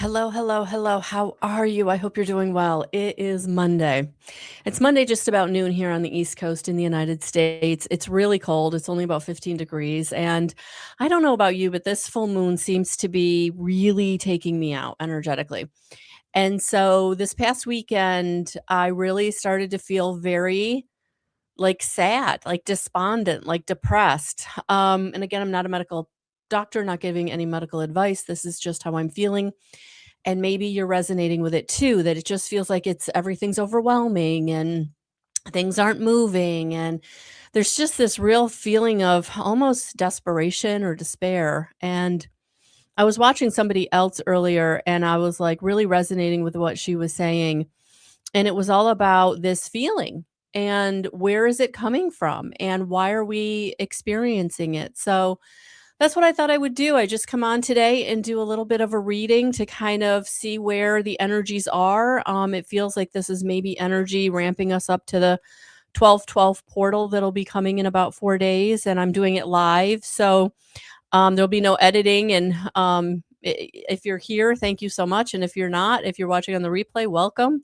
Hello, hello, hello. How are you? I hope you're doing well. It is Monday. It's Monday, just about noon here on the East Coast in the United States. It's really cold. It's only about 15 degrees. And I don't know about you, but this full moon seems to be really taking me out energetically. And so this past weekend, I really started to feel very like sad, like despondent, like depressed. And again, I'm not a medical doctor, not giving any medical advice. This is just how I'm feeling, and maybe you're resonating with it too, that it just feels like it's everything's overwhelming and things aren't moving, and there's just this real feeling of almost desperation or despair. And I was watching somebody else earlier, and I was like really resonating with what she was saying, and it was all about this feeling and where is it coming from and why are we experiencing it. So that's what I thought I would do. I just come on today and do a little bit of a reading to kind of see where the energies are. It feels like this is maybe energy ramping us up to the 12/12 portal that'll be coming in about 4 days, and I'm doing it live. So there'll be no editing. And if you're here, thank you so much. And if you're not, if you're watching on the replay, welcome.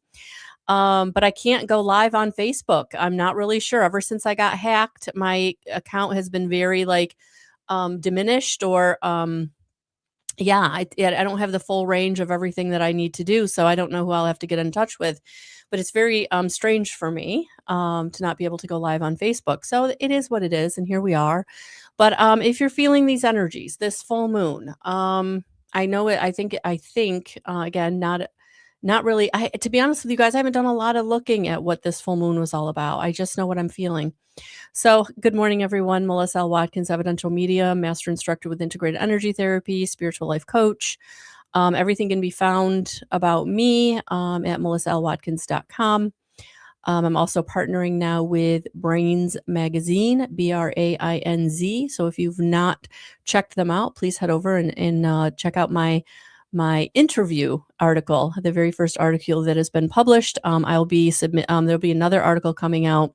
But I can't go live on Facebook. I'm not really sure. Ever since I got hacked, my account has been very like diminished, or yeah, I don't have the full range of everything that I need to do, so I don't know who I'll have to get in touch with. But it's very strange for me to not be able to go live on Facebook. So it is what it is, and here we are. But if you're feeling these energies, this full moon, I know it. I think again, not really. I To be honest with you guys, I haven't done a lot of looking at what this full moon was all about. I just know what I'm feeling. So, good morning, everyone. Melissa L. Watkins, evidential media, master instructor with integrated energy therapy, spiritual life coach. Everything can be found about me at melissallwatkins.com. I'm also partnering now with Brains Magazine, Brainz. So if you've not checked them out, please head over and check out my interview article, the very first article that has been published. I'll be there'll be another article coming out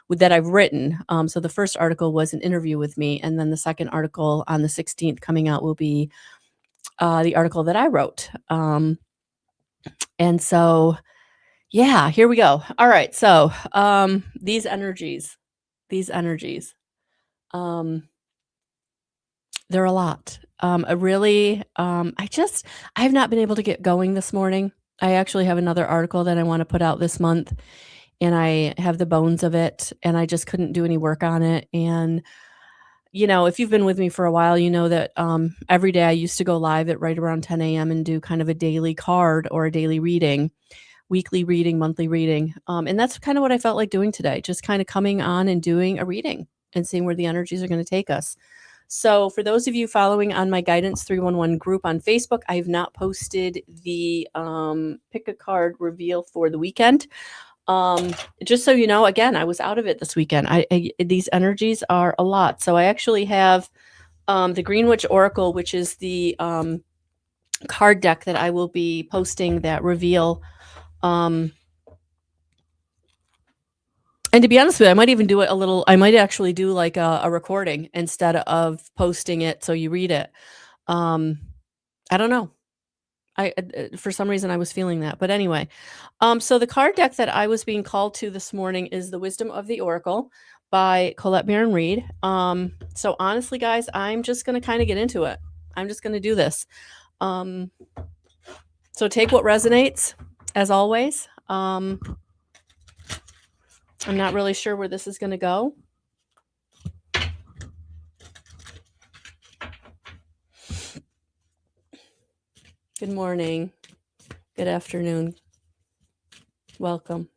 that I've written. So the first article was an interview with me, and then the second article on the 16th coming out will be the article that I wrote. And so, yeah, here we go. All right. So these energies, um, they're a lot. I have not been able to get going this morning. I actually have another article that I want to put out this month, and I have the bones of it, and I just couldn't do any work on it. And, if you've been with me for a while, you know that every day I used to go live at right around 10 a.m. and do kind of a daily card or a daily reading, weekly reading, monthly reading. And that's kind of what I felt like doing today, just kind of coming on and doing a reading and seeing where the energies are going to take us. So, for those of you following on my Guidance 311 group on Facebook, I have not posted the pick a card reveal for the weekend. Just so you know, again, I was out of it this weekend. These energies are a lot. So I actually have the Green Witch Oracle, which is the card deck that I will be posting that reveal. And to be honest with you, I might even do it I might actually do like a recording instead of posting it so you read it. I don't know. For some reason I was feeling that. But anyway, so the card deck that I was being called to this morning is The Wisdom of the Oracle by Colette Baron Reed. So honestly, guys, I'm just going to kind of get into it. I'm just going to do this. So take what resonates, as always. I'm not really sure where this is going to go. Good morning. Good afternoon. Welcome.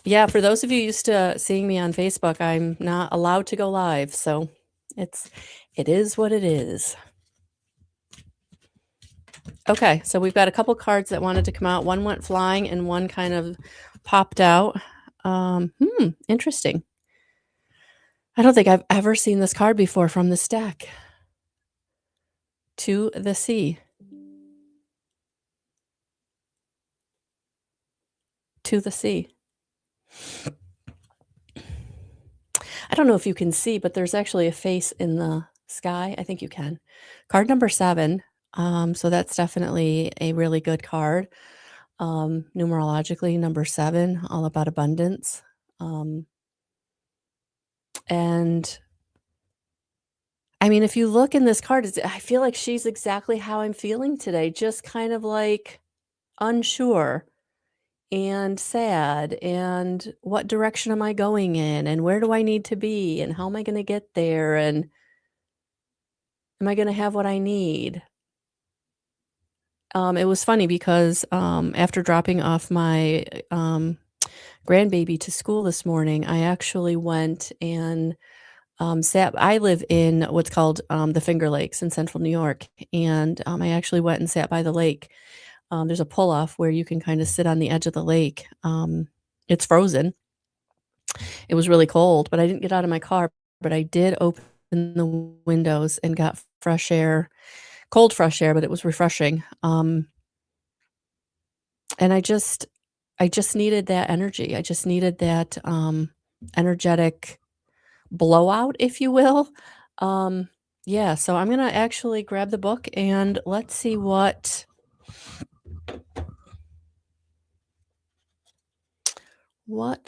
Yeah, for those of you used to seeing me on Facebook, I'm not allowed to go live, so it is what it is. Okay, so we've got a couple cards that wanted to come out. One went flying and one kind of popped out. Interesting. I don't think I've ever seen this card before from this deck. To the Sea. To the Sea. I don't know if you can see, but there's actually a face in the Sky, I think you can. Card number 7, so that's definitely a really good card. Numerologically, number 7, all about abundance. Um, and I mean, if you look in this card, I feel like she's exactly how I'm feeling today, just kind of like unsure and sad. And what direction am I going in? And where do I need to be? And how am I going to get there? And am I going to have what I need? It was funny because after dropping off my grandbaby to school this morning, I actually went and sat. I live in what's called the Finger Lakes in central New York, and I actually went and sat by the lake. There's a pull off where you can kind of sit on the edge of the lake. It's frozen. It was really cold, but I didn't get out of my car. But I did open the windows and got fresh air, cold fresh air, but it was refreshing. And I just needed that energy. I just needed that energetic blowout, if you will. Um, yeah, so I'm gonna actually grab the book and let's see what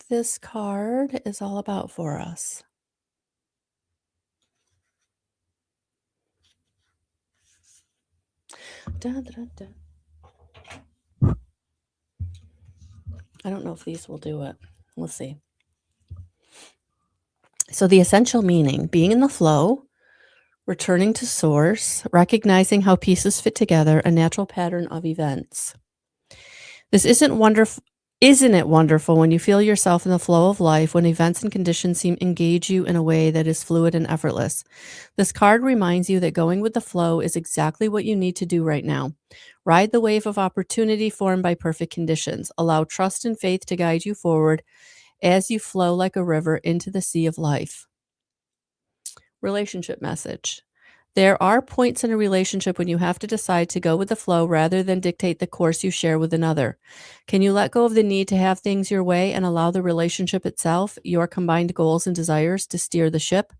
this card is all about for us. Dun, dun, dun. I don't know if these will do it. We'll see. So the essential meaning, being in the flow, returning to source, recognizing how pieces fit together, a natural pattern of events. This isn't it wonderful when you feel yourself in the flow of life, when events and conditions seem engage you in a way that is fluid and effortless? This card reminds you that going with the flow is exactly what you need to do right now. Ride the wave of opportunity formed by perfect conditions. Allow trust and faith to guide you forward as you flow like a river into the sea of life. Relationship message. There are points in a relationship when you have to decide to go with the flow rather than dictate the course you share with another. Can you let go of the need to have things your way and allow the relationship itself, your combined goals and desires, to steer the ship?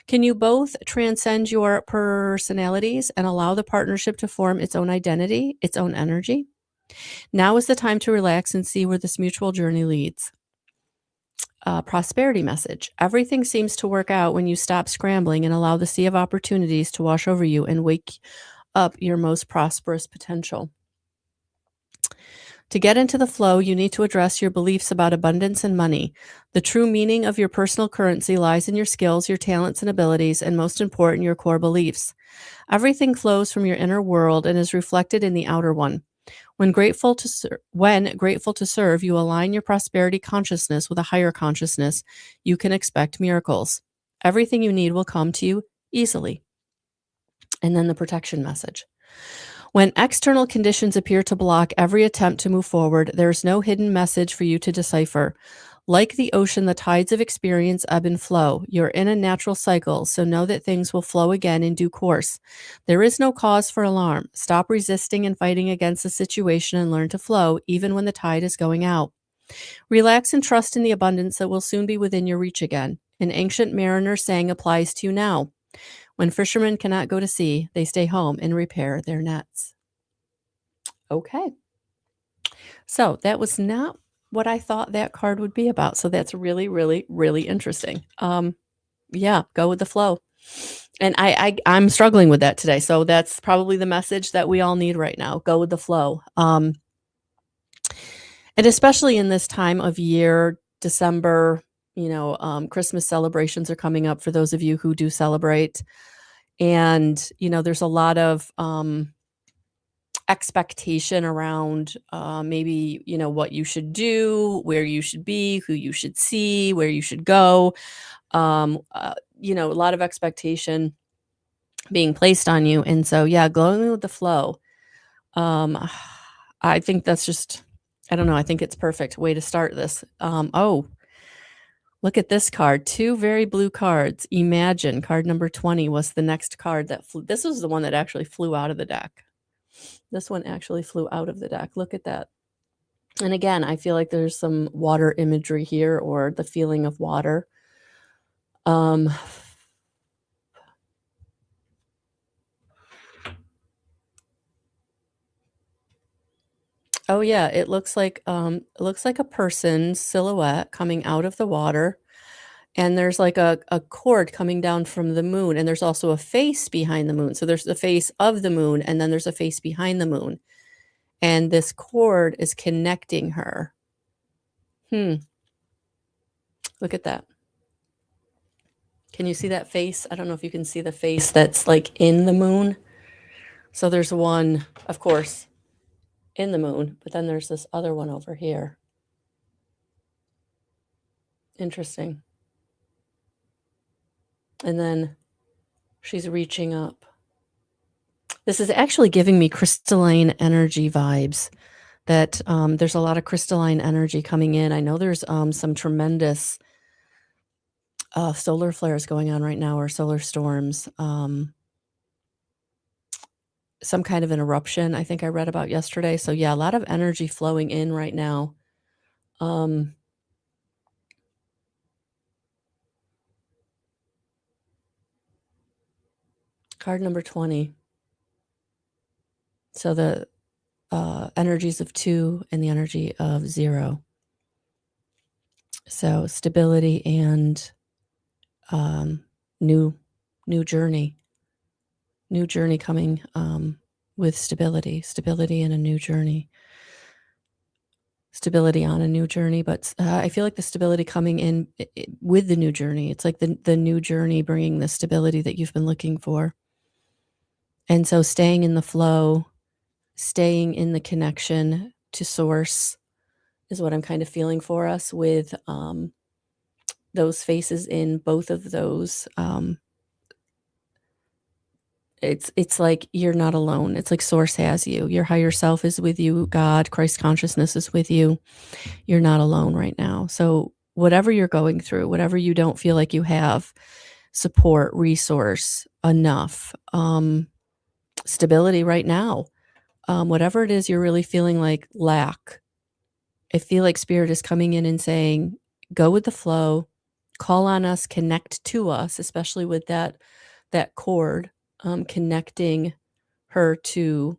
Can you both transcend your personalities and allow the partnership to form its own identity, its own energy? Now is the time to relax and see where this mutual journey leads. Prosperity message. Everything seems to work out when you stop scrambling and allow the sea of opportunities to wash over you and wake up your most prosperous potential. To get into the flow, you need to address your beliefs about abundance and money. The true meaning of your personal currency lies in your skills, your talents and abilities, and most important, your core beliefs. Everything flows from your inner world and is reflected in the outer one. When grateful to serve, you align your prosperity consciousness with a higher consciousness. You can expect miracles. Everything you need will come to you easily. And then the protection message. When external conditions appear to block every attempt to move forward, there is no hidden message for you to decipher. Like the ocean, the tides of experience ebb and flow. You're in a natural cycle, so know that things will flow again in due course. There is no cause for alarm. Stop resisting and fighting against the situation and learn to flow, even when the tide is going out. Relax and trust in the abundance that will soon be within your reach again. An ancient mariner saying applies to you now. When fishermen cannot go to sea, they stay home and repair their nets. Okay. So that was not what I thought that card would be about. So that's really, really, really interesting. Yeah, go with the flow. And I'm struggling with that today. So that's probably the message that we all need right now. Go with the flow. And especially in this time of year, December, Christmas celebrations are coming up for those of you who do celebrate. And, there's a lot of expectation around maybe, what you should do, where you should be, who you should see, where you should go. A lot of expectation being placed on you. And so, yeah, going with the flow. Um, I think that's just, I don't know. I think it's perfect way to start this. Oh, look at this card. Two very blue cards. Imagine card number 20 was the next card that flew. This was the one that actually flew out of the deck. This one actually flew out of the deck. Look at that. And again, I feel like there's some water imagery here or the feeling of water. Oh, yeah, it looks like a person's silhouette coming out of the water, and there's like a cord coming down from the moon, and there's also a face behind the moon. So there's the face of the moon, and then there's a face behind the moon, and this cord is connecting her. Hmm, look at that. Can you see that face? I don't know if you can see the face that's, like, in the moon. So there's one, of course, in the moon, but then there's this other one over here. Interesting. And then she's reaching up. This is actually giving me crystalline energy vibes that, there's a lot of crystalline energy coming in. I know there's, some tremendous, solar flares going on right now or solar storms, some kind of an eruption I think I read about yesterday. So, yeah, a lot of energy flowing in right now. Um, card number 20. So the, energies of 2 and the energy of 0. So stability and, um, new new journey. New journey coming, with stability and a new journey. Stability on a new journey, but, I feel like the stability coming in I with the new journey. It's like the new journey bringing the stability that you've been looking for. And so staying in the flow, staying in the connection to source is what I'm kind of feeling for us with, those faces in both of those, it's like you're not alone. It's like source has you. Your higher self is with you. God, Christ consciousness is with you. You're not alone right now. So whatever you're going through, whatever you don't feel like you have, support, resource, enough, stability right now, whatever it is you're really feeling like lack, I feel like spirit is coming in and saying, go with the flow, call on us, connect to us, especially with that cord, connecting her to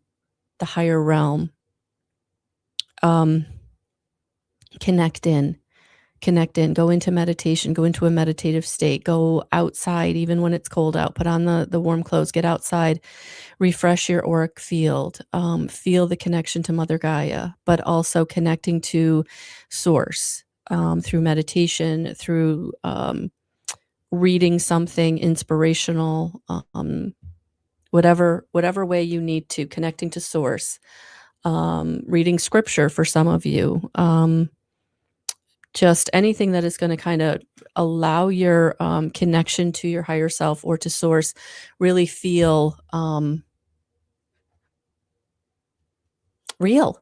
the higher realm. Um, connect in, connect in, go into meditation, go into a meditative state, go outside even when it's cold out, put on the warm clothes, get outside, refresh your auric field, feel the connection to Mother Gaia, but also connecting to source, through meditation, through, reading something inspirational, whatever way you need to, connecting to source, reading scripture for some of you, just anything that is gonna kinda allow your, connection to your higher self or to source really feel, real,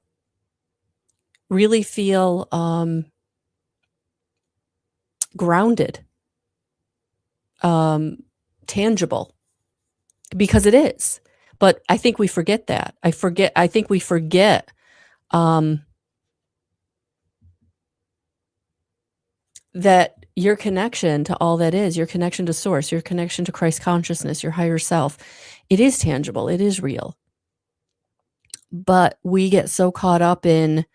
really feel, grounded, um, tangible, because it is. But I think we forget that. I think we forget, um, that your connection to all that is, your connection to source, your connection to Christ consciousness, your higher self, it is tangible, it is real. But we get so caught up in,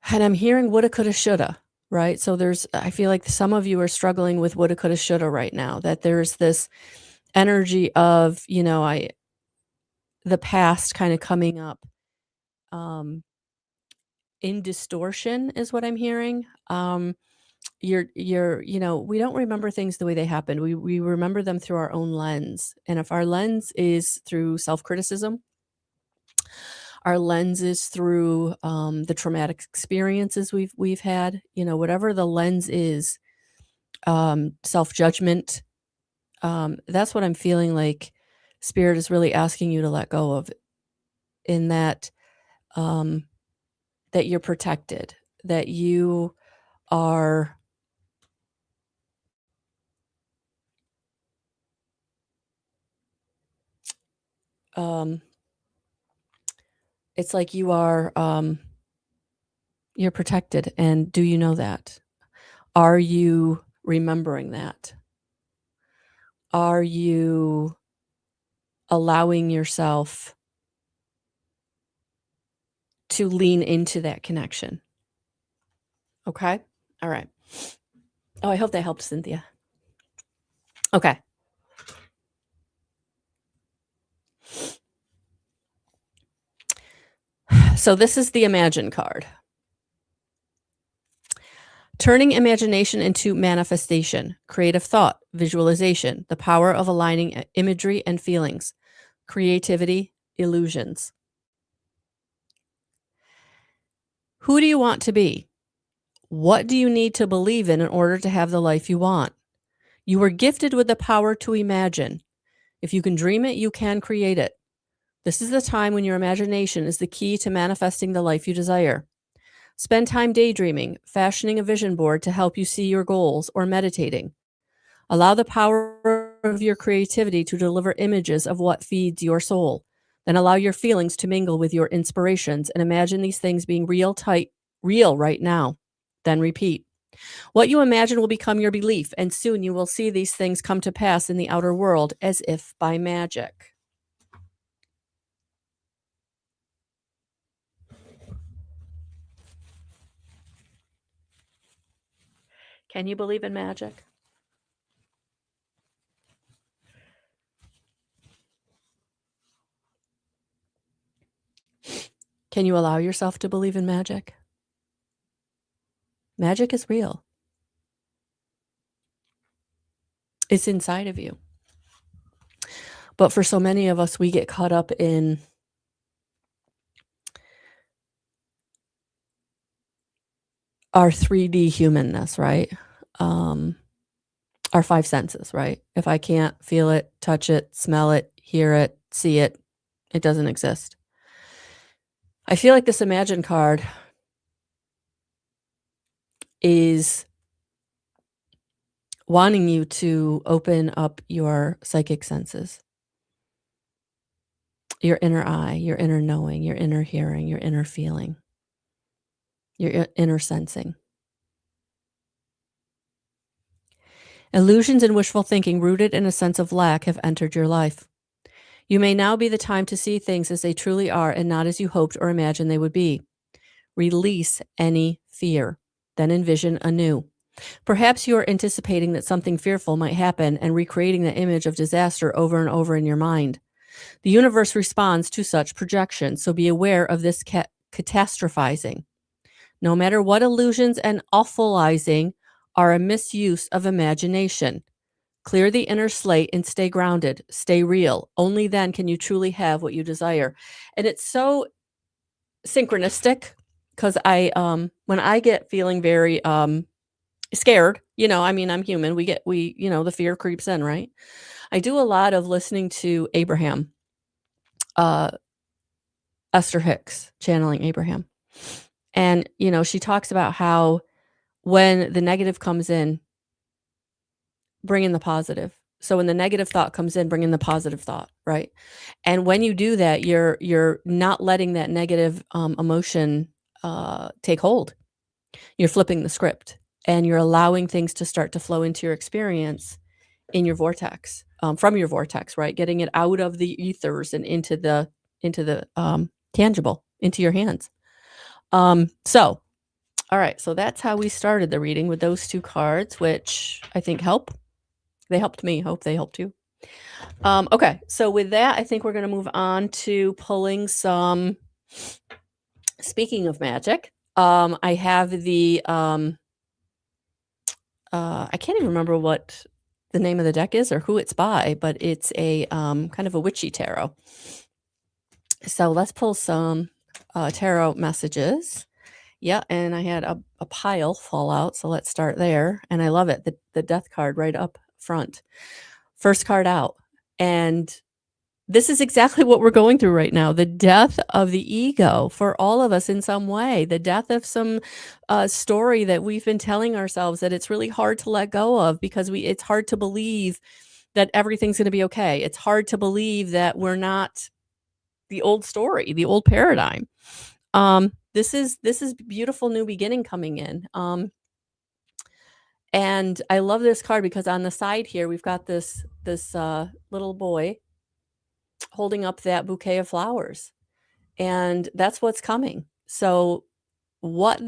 and I'm hearing woulda, coulda, shoulda, right? So I feel like some of you are struggling with woulda, coulda, shoulda right now, that there's this energy of, the past kinda coming up, um, in distortion is what I'm hearing. We don't remember things the way they happened. We remember them through our own lens. And if our lens is through self-criticism, our lens is through the traumatic experiences we've had, whatever the lens is, self-judgment, that's what I'm feeling like spirit is really asking you to let go of, in that um that you're protected, that you are, um it's like you're protected, and do you know that? Are you remembering that? Are you allowing yourself to lean into that connection. Okay? All right. Oh, I hope that helped, Cynthia. Okay. So this is the Imagine card. Turning imagination into manifestation, creative thought, visualization, the power of aligning imagery and feelings, creativity, illusions. Who do you want to be? What do you need to believe in order to have the life you want? You were gifted with the power to imagine. If you can dream it, you can create it. This is the time when your imagination is the key to manifesting the life you desire. Spend time daydreaming, fashioning a vision board to help you see your goals, or meditating. Allow the power of your creativity to deliver images of what feeds your soul. Then allow your feelings to mingle with your inspirations and imagine these things being real right now. Then repeat. What you imagine will become your belief, and soon you will see these things come to pass in the outer world as if by magic. Can you believe in magic? Can you allow yourself to believe in magic? Magic is real. It's inside of you. But for so many of us, we get caught up in our 3D humanness, right? Our five senses, right? If I can't feel it, touch it, smell it, hear it, see it, it doesn't exist. I feel like this Imagine card is wanting you to open up your psychic senses, your inner eye, your inner knowing, your inner hearing, your inner feeling, your inner sensing. Illusions and wishful thinking rooted in a sense of lack have entered your life. You may now be the time to see things as they truly are and not as you hoped or imagined they would be. Release any fear, then envision anew. Perhaps you are anticipating that something fearful might happen and recreating the image of disaster over and over in your mind. The universe responds to such projections, so be aware of this catastrophizing. No matter what, illusions and awfulizing are a misuse of imagination. Clear the inner slate and stay grounded, stay real. Only then can you truly have what you desire. And it's so synchronistic because when I get feeling very scared, I mean, I'm human. The fear creeps in, right? I do a lot of listening to Abraham, Esther Hicks, channeling Abraham. And, she talks about how when the negative comes in, bring in the positive. So when the negative thought comes in, bring in the positive thought, right? And when you do that, you're not letting that negative emotion take hold. You're flipping the script, and you're allowing things to start to flow into your experience in your vortex, from your vortex, right? Getting it out of the ethers and into the tangible, into your hands. So, all right. So that's how we started the reading, with those two cards, which I think help. They helped me. Hope they helped you. Okay. So with that, I think we're going to move on to pulling some. Speaking of magic, I have the. I can't even remember what the name of the deck is or who it's by, but it's a kind of a witchy tarot. So let's pull some tarot messages. Yeah, and I had a pile fall out, so let's start there. And I love it, the death card right up front. First card out. And this is exactly what we're going through right now. The death of the ego for all of us in some way. The death of some story that we've been telling ourselves that it's really hard to let go of, because it's hard to believe that everything's going to be okay. It's hard to believe that we're not the old story, the old paradigm. This is beautiful new beginning coming in. And I love this card because on the side here we've got this little boy holding up that bouquet of flowers, and that's what's coming. So what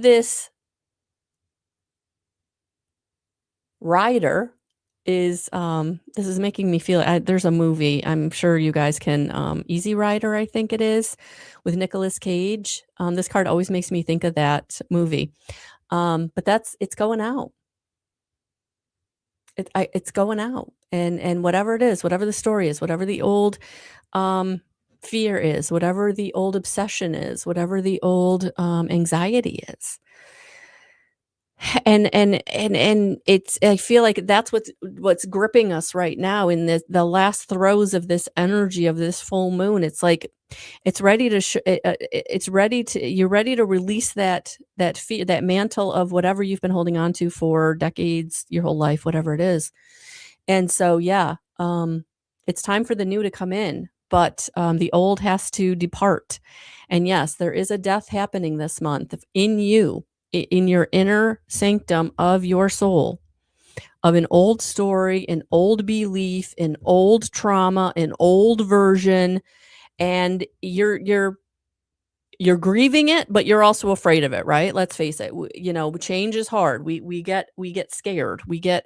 rider this is making me feel there's a movie, I'm sure you guys can, Easy Rider, I think it is, with Nicolas Cage. This card always makes me think of that movie. But it's going out. It's going out, and whatever it is, whatever the story is, whatever the old, um, fear is, whatever the old obsession is, whatever the old, anxiety is. And it's I feel like that's what's gripping us right now in the last throes of this energy of this full moon. It's like it's ready to it's ready to you're ready to release that fear, that mantle of whatever you've been holding on to for decades, your whole life, whatever it is. And so, yeah, it's time for the new to come in, but the old has to depart. And yes, there is a death happening this month in you, in your inner sanctum of your soul, of an old story, an old belief, an old trauma, an old version, and you're grieving it, but you're also afraid of it, right? Let's face it. Change is hard. We get scared. We get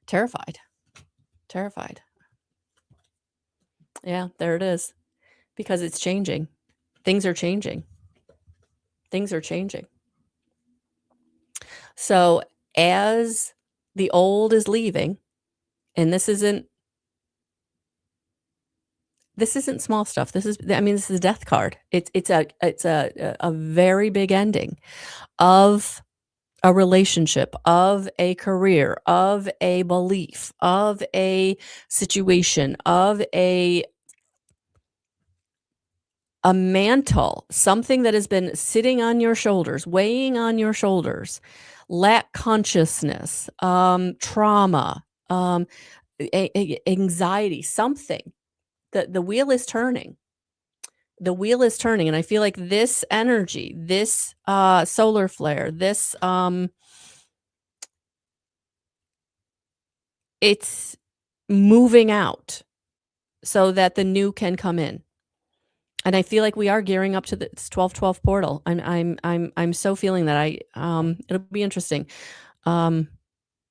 terrified. Terrified. Yeah, there it is. Because it's changing. Things are changing. Things are changing. So as the old is leaving, and this isn't small stuff. This is a death card. It's a very big ending of a relationship, of a career, of a belief, of a situation, of a mantle, something that has been sitting on your shoulders, weighing on your shoulders, lack consciousness, trauma, anxiety, something. The wheel is turning. The wheel is turning, and I feel like this energy, this solar flare, this it's moving out so that the new can come in. And I feel like we are gearing up to this 12/12 portal. I'm so feeling that it'll be interesting. Um,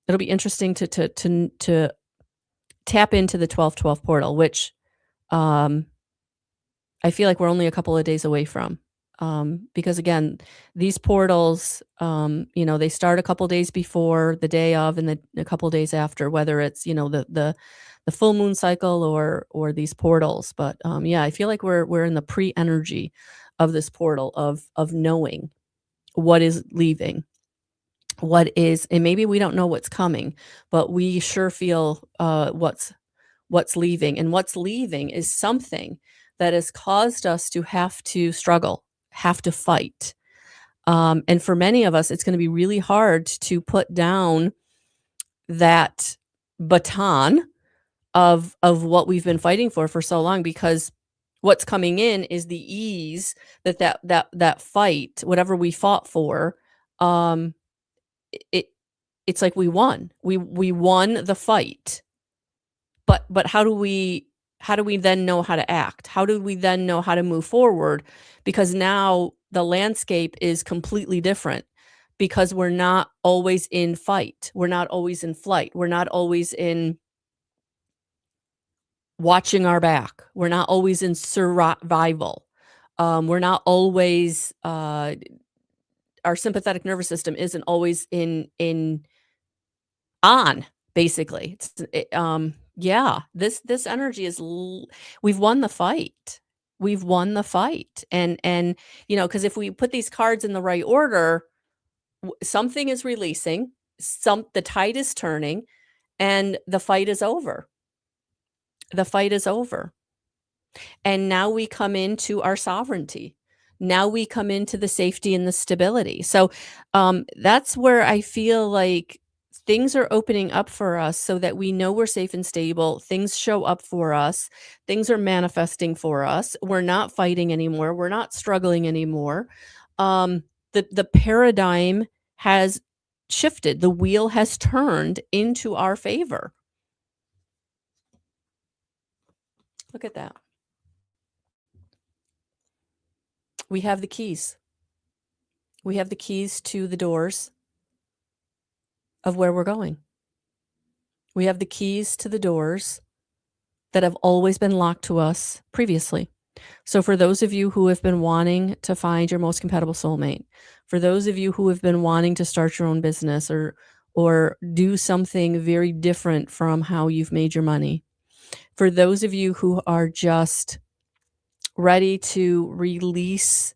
it'll be interesting to tap into the 12/12 portal, which, um, I feel like we're only a couple of days away from. Because again, these portals, they start a couple days before, the day of, and then a couple days after, whether it's, the full moon cycle or these portals. But yeah, I feel like we're in the pre-energy of this portal of knowing what is leaving, and maybe we don't know what's coming, but we sure feel what's leaving. And what's leaving is something that has caused us to have to struggle, have to fight. And for many of us, it's going to be really hard to put down that baton of what we've been fighting for so long, because what's coming in is the ease that fight, whatever we fought for. um it it's like we won. We won the fight. But how do we then know how to act? How do we then know how to move forward? Because now the landscape is completely different, because we're not always in fight. We're not always in flight. We're not always in watching our back. We're not always in survival. We're not always our sympathetic nervous system isn't always in on, basically. Yeah, this energy we've won the fight. We've won the fight. And because if we put these cards in the right order, something is releasing, the tide is turning, and the fight is over. The fight is over. And now we come into our sovereignty. Now we come into the safety and the stability. So that's where I feel like things are opening up for us, so that we know we're safe and stable. Things show up for us. Things are manifesting for us. We're not fighting anymore. We're not struggling anymore. The paradigm has shifted. The wheel has turned into our favor. Look at that. We have the keys. We have the keys to the doors of where we're going. We have the keys to the doors that have always been locked to us previously. So, for those of you who have been wanting to find your most compatible soulmate, for those of you who have been wanting to start your own business or do something very different from how you've made your money, for those of you who are just ready to release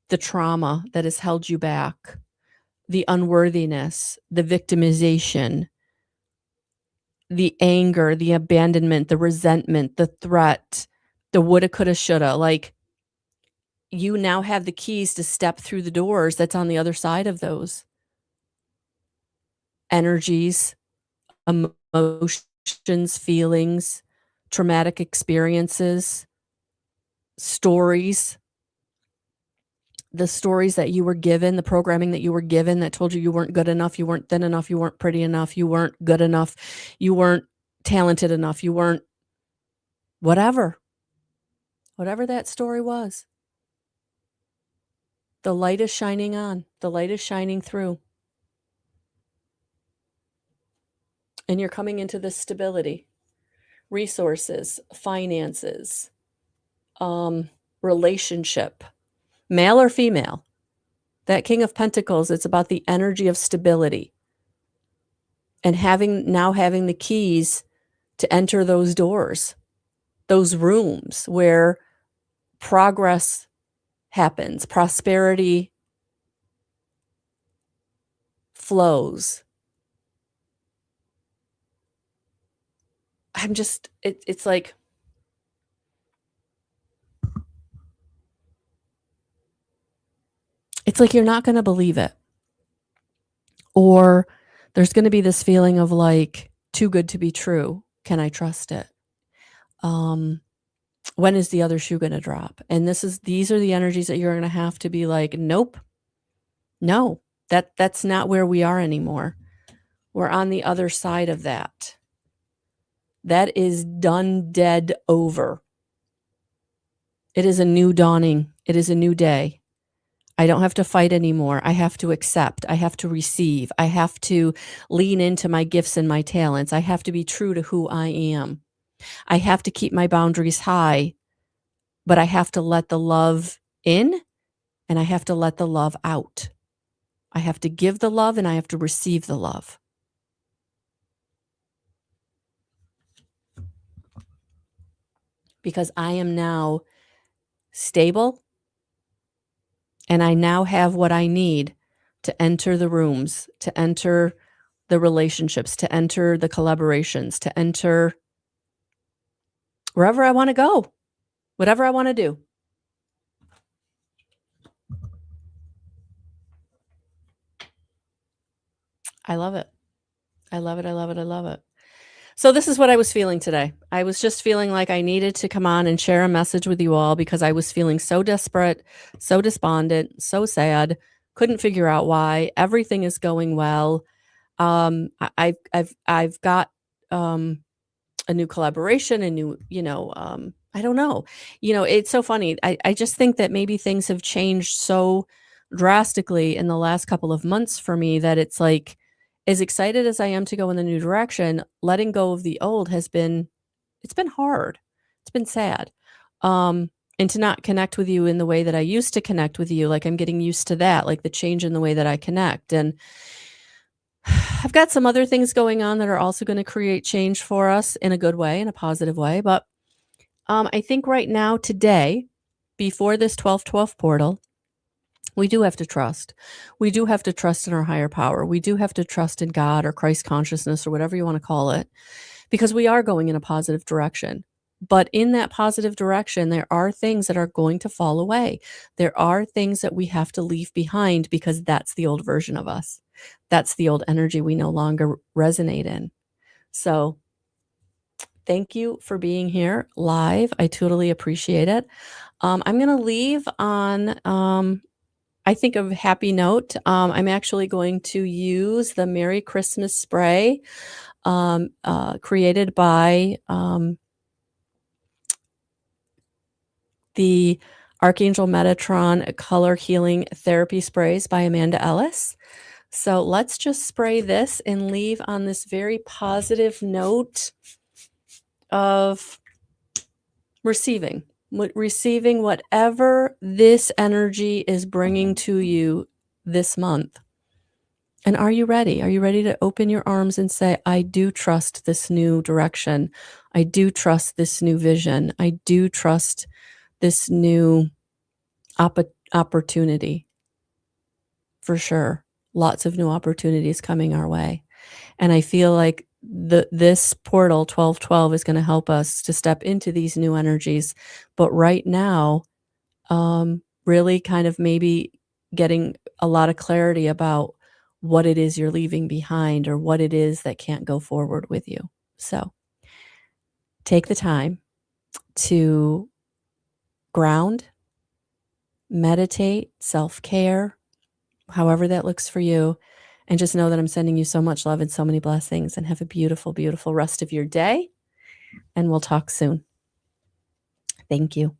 the trauma that has held you back, the unworthiness, the victimization, the anger, the abandonment, the resentment, the threat, the woulda, coulda, shoulda, like, you now have the keys to step through the doors that's on the other side of those energies, emotions, feelings, traumatic experiences, stories, the stories that you were given, the programming that you were given that told you you weren't good enough, you weren't thin enough, you weren't pretty enough, you weren't good enough, you weren't talented enough, you weren't whatever, whatever that story was. The light is shining on, the light is shining through. And you're coming into this stability, resources, finances, relationship, male or female. That King of Pentacles, it's about the energy of stability and having the keys to enter those doors, those rooms where progress happens, prosperity flows. It's like you're not going to believe it. Or there's going to be this feeling of like, too good to be true. Can I trust it? When is the other shoe going to drop? And these are the energies that you're going to have to be like, nope, no, that's not where we are anymore. We're on the other side of that. That is done, dead, over. It is a new dawning. It is a new day. I don't have to fight anymore. I have to accept. I have to receive. I have to lean into my gifts and my talents. I have to be true to who I am. I have to keep my boundaries high, but I have to let the love in and I have to let the love out. I have to give the love and I have to receive the love. Because I am now stable and I now have what I need to enter the rooms, to enter the relationships, to enter the collaborations, to enter wherever I want to go, whatever I want to do. I love it. I love it. I love it. I love it. So this is what I was feeling today. I was just feeling like I needed to come on and share a message with you all because I was feeling so desperate, so despondent, so sad, couldn't figure out why. Everything is going well. I've got a new collaboration, a new, I don't know. It's so funny. I just think that maybe things have changed so drastically in the last couple of months for me that it's like, as excited as I am to go in the new direction, letting go of the old it's been hard. It's been sad. And to not connect with you in the way that I used to connect with you, like I'm getting used to that, like the change in the way that I connect. And I've got some other things going on that are also going to create change for us in a good way, in a positive way. But I think right now, today, before this 12/12 portal, we do have to trust. We do have to trust in our higher power. We do have to trust in God or Christ consciousness or whatever you want to call it, because we are going in a positive direction. But in that positive direction, there are things that are going to fall away. There are things that we have to leave behind because that's the old version of us. That's the old energy we no longer resonate in. So thank you for being here live. I totally appreciate it. I'm going to leave on, I think, a happy note. I'm actually going to use the Merry Christmas spray created by the Archangel Metatron Color Healing Therapy Sprays by Amanda Ellis. So let's just spray this and leave on this very positive note of receiving whatever this energy is bringing to you this month. And are you ready? Are you ready to open your arms and say, I do trust this new direction. I do trust this new vision. I do trust this new opportunity. For sure. Lots of new opportunities coming our way. And I feel like this portal 1212 is going to help us to step into these new energies. But right now, really kind of maybe getting a lot of clarity about what it is you're leaving behind or what it is that can't go forward with you. So take the time to ground, meditate, self-care, however that looks for you. And just know that I'm sending you so much love and so many blessings, and have a beautiful, beautiful rest of your day. And we'll talk soon. Thank you.